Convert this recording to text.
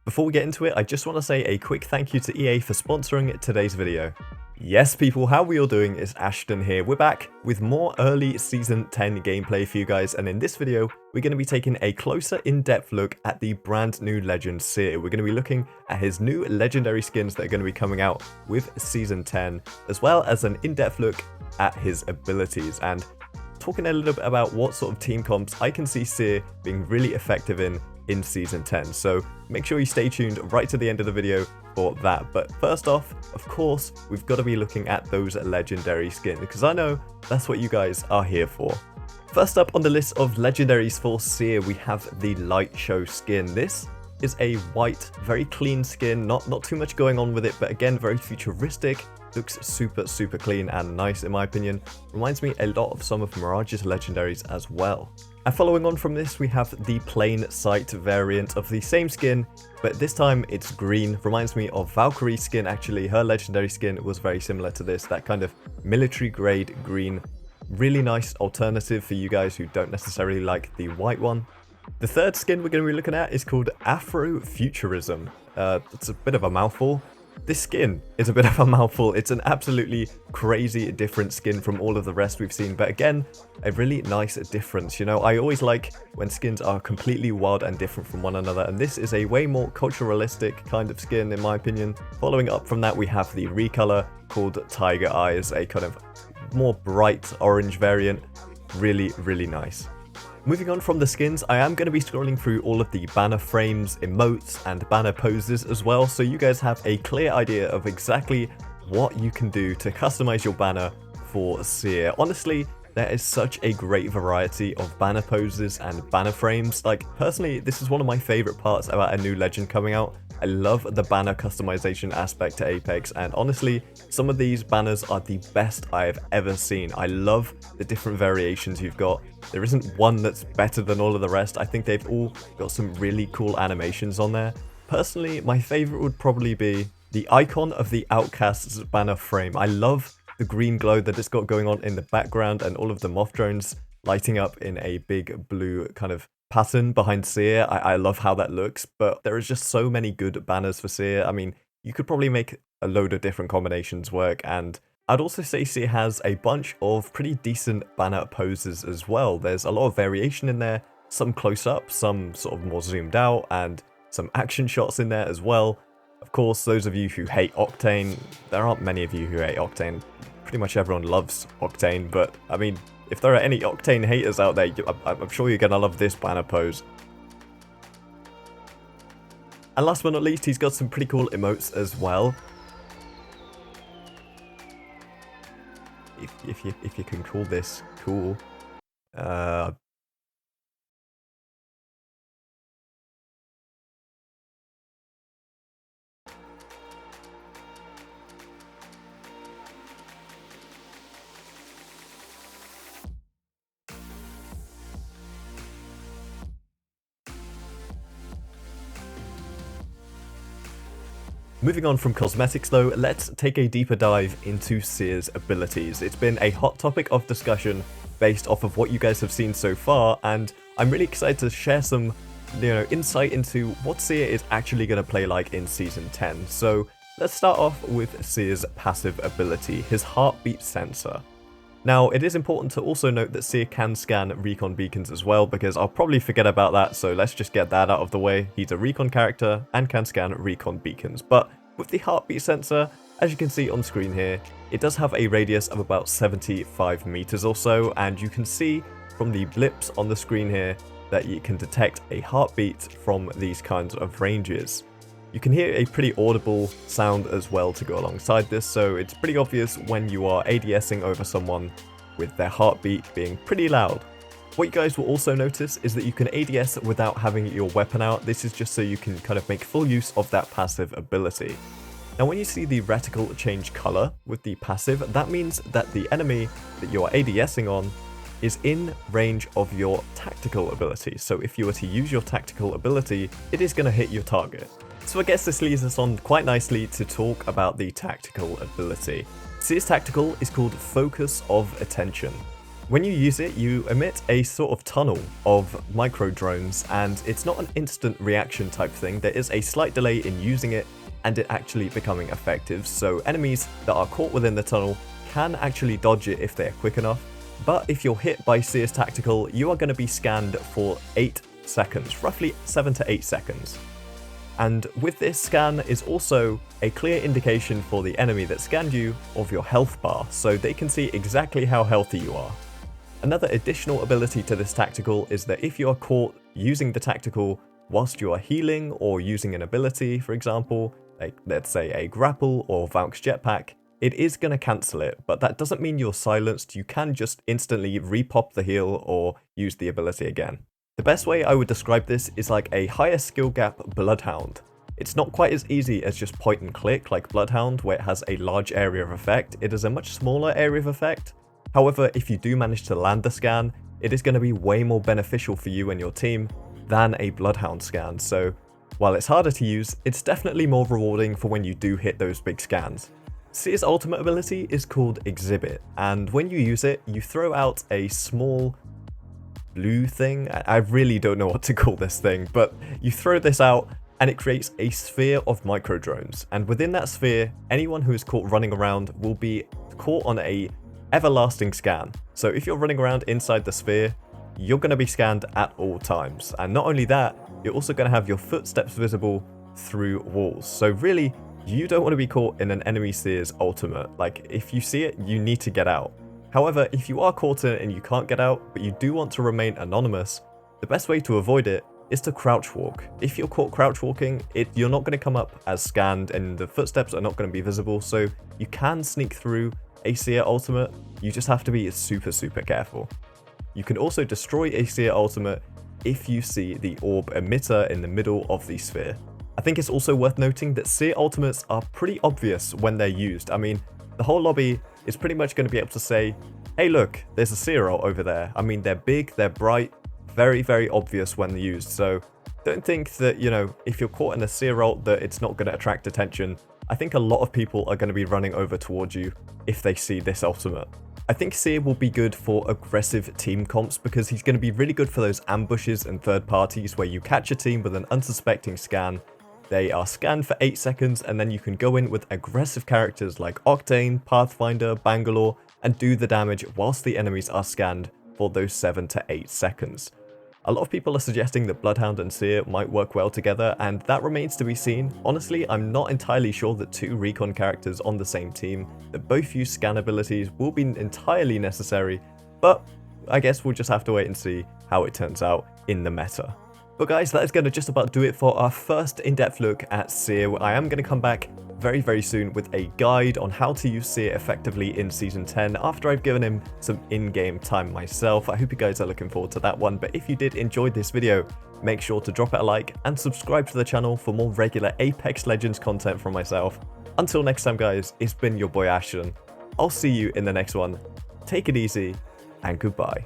Before we get into it, I just want to say a quick thank you to EA for sponsoring today's video. Yes people, how we all doing? It's Ashton here. We're back with more early Season 10 gameplay for you guys, and in this video, we're going to be taking a closer in-depth look at the brand new legend Seer. We're going to be looking at his new legendary skins that are going to be coming out with Season 10, as well as an in-depth look at his abilities, and talking a little bit about what sort of team comps I can see Seer being really effective in Season 10. So make sure you stay tuned right to the end of the video for that. But first off, of course, we've got to be looking at those legendary skins, because I know that's what you guys are here for. First up on the list of legendaries for Seer, we have the Light Show skin. This is a white, very clean skin, not too much going on with it, but again, very futuristic. Looks super clean and nice in my opinion. Reminds me a lot of some of Mirage's legendaries as well. And following on from this, we have the plain sight variant of the same skin, but this time it's green. Reminds me of Valkyrie's skin actually. Her legendary skin was very similar to this, that kind of military grade green. Really nice alternative for you guys who don't necessarily like the white one. The third skin we're going to be looking at is called Afrofuturism. It's a bit of a mouthful. This skin is a bit of a mouthful. It's an absolutely crazy different skin from all of the rest we've seen, but again, a really nice difference. You know, I always like when skins are completely wild and different from one another, and this is a way more culturalistic kind of skin in my opinion. Following up from that, we have the recolor called Tiger Eyes, a kind of more bright orange variant. Really nice. Moving on from the skins, I am going to be scrolling through all of the banner frames, emotes, and banner poses as well, so you guys have a clear idea of exactly what you can do to customize your banner for Seer. Honestly, there is such a great variety of banner poses and banner frames. Like, personally, this is one of my favorite parts about a new legend coming out. I love the banner customization aspect to Apex, and honestly, some of these banners are the best I have ever seen. I love the different variations you've got. There isn't one that's better than all of the rest. I think they've all got some really cool animations on there. Personally, my favorite would probably be the icon of the Outcasts banner frame. I love the green glow that it's got going on in the background, and all of the moth drones lighting up in a big blue kind of pattern behind Seer. I love how that looks, but there is just so many good banners for Seer. I mean, you could probably make a load of different combinations work, and I'd also say Seer has a bunch of pretty decent banner poses as well. There's a lot of variation in there, some close up, some sort of more zoomed out, and some action shots in there as well. Of course, those of you who hate Octane, there aren't many of you who hate Octane. Pretty much everyone loves Octane, but I mean, if there are any Octane haters out there, I'm sure you're going to love this banner pose. And last but not least, he's got some pretty cool emotes as well. If you can call this cool. Moving on from cosmetics though, let's take a deeper dive into Seer's abilities. It's been a hot topic of discussion based off of what you guys have seen so far, and I'm really excited to share some, insight into what Seer is actually going to play like in Season 10. So let's start off with Seer's passive ability, his heartbeat sensor. Now, it is important to also note that Seer can scan recon beacons as well, because I'll probably forget about that, so let's just get that out of the way. He's a recon character and can scan recon beacons, but with the heartbeat sensor, as you can see on screen here, it does have a radius of about 75 meters or so, and you can see from the blips on the screen here that you can detect a heartbeat from these kinds of ranges. You can hear a pretty audible sound as well to go alongside this, so it's pretty obvious when you are ADSing over someone with their heartbeat being pretty loud. What you guys will also notice is that you can ADS without having your weapon out. This is just so you can kind of make full use of that passive ability. Now when you see the reticle change color with the passive, that means that the enemy that you're ADSing on is in range of your tactical ability. So if you were to use your tactical ability, it is going to hit your target. So I guess this leads us on quite nicely to talk about the tactical ability. Seer's tactical is called Focus of Attention. When you use it, you emit a sort of tunnel of micro drones, and it's not an instant reaction type thing. There is a slight delay in using it and it actually becoming effective, so enemies that are caught within the tunnel can actually dodge it if they are quick enough. But if you're hit by Seer's Tactical, you are going to be scanned for 8 seconds, roughly 7 to 8 seconds. And with this scan is also a clear indication for the enemy that scanned you of your health bar, so they can see exactly how healthy you are. Another additional ability to this tactical is that if you are caught using the tactical whilst you are healing or using an ability, for example, like let's say a grapple or Valk's jetpack, it is going to cancel it, but that doesn't mean you're silenced. You can just instantly repop the heal or use the ability again. The best way I would describe this is like a higher skill gap Bloodhound. It's not quite as easy as just point and click like Bloodhound, where it has a large area of effect. It is a much smaller area of effect. However, if you do manage to land the scan, it is going to be way more beneficial for you and your team than a Bloodhound scan. So while it's harder to use, it's definitely more rewarding for when you do hit those big scans. Seer's ultimate ability is called Exhibit, and when you use it, you throw out a small blue thing. I really don't know what to call this thing, but you throw this out and it creates a sphere of micro drones, and within that sphere, anyone who is caught running around will be caught on a everlasting scan. So if you're running around inside the sphere, you're going to be scanned at all times. And not only that, you're also going to have your footsteps visible through walls. So really, you don't want to be caught in an enemy Seer's ultimate. Like, if you see it, you need to get out. However, if you are caught in it and you can't get out, but you do want to remain anonymous, the best way to avoid it is to crouch walk. If you're caught crouch walking, you're not going to come up as scanned and the footsteps are not going to be visible, so you can sneak through a Seer ultimate. You just have to be super careful. You can also destroy a Seer ultimate if you see the orb emitter in the middle of the sphere. I think it's also worth noting that Seer ultimates are pretty obvious when they're used. I mean, the whole lobby is pretty much going to be able to say, hey look, there's a Seer ult over there. I mean, they're big, they're bright, very obvious when used, so don't think that, you know, if you're caught in a Seer ult that it's not going to attract attention. I think a lot of people are going to be running over towards you if they see this ultimate. I think Seer will be good for aggressive team comps because he's going to be really good for those ambushes and third parties where you catch a team with an unsuspecting scan. They are scanned for 8 seconds and then you can go in with aggressive characters like Octane, Pathfinder, Bangalore and do the damage whilst the enemies are scanned for those 7 to 8 seconds. A lot of people are suggesting that Bloodhound and Seer might work well together, and that remains to be seen. Honestly, I'm not entirely sure that 2 recon characters on the same team that both use scan abilities will be entirely necessary, but I guess we'll just have to wait and see how it turns out in the meta. But guys, that is going to just about do it for our first in-depth look at Seer. I am going to come back very soon with a guide on how to use Seer effectively in Season 10 after I've given him some in-game time myself. I hope you guys are looking forward to that one, but if you did enjoy this video, make sure to drop it a like and subscribe to the channel for more regular Apex Legends content from myself. Until next time guys, it's been your boy Ashton. I'll see you in the next one. Take it easy and goodbye.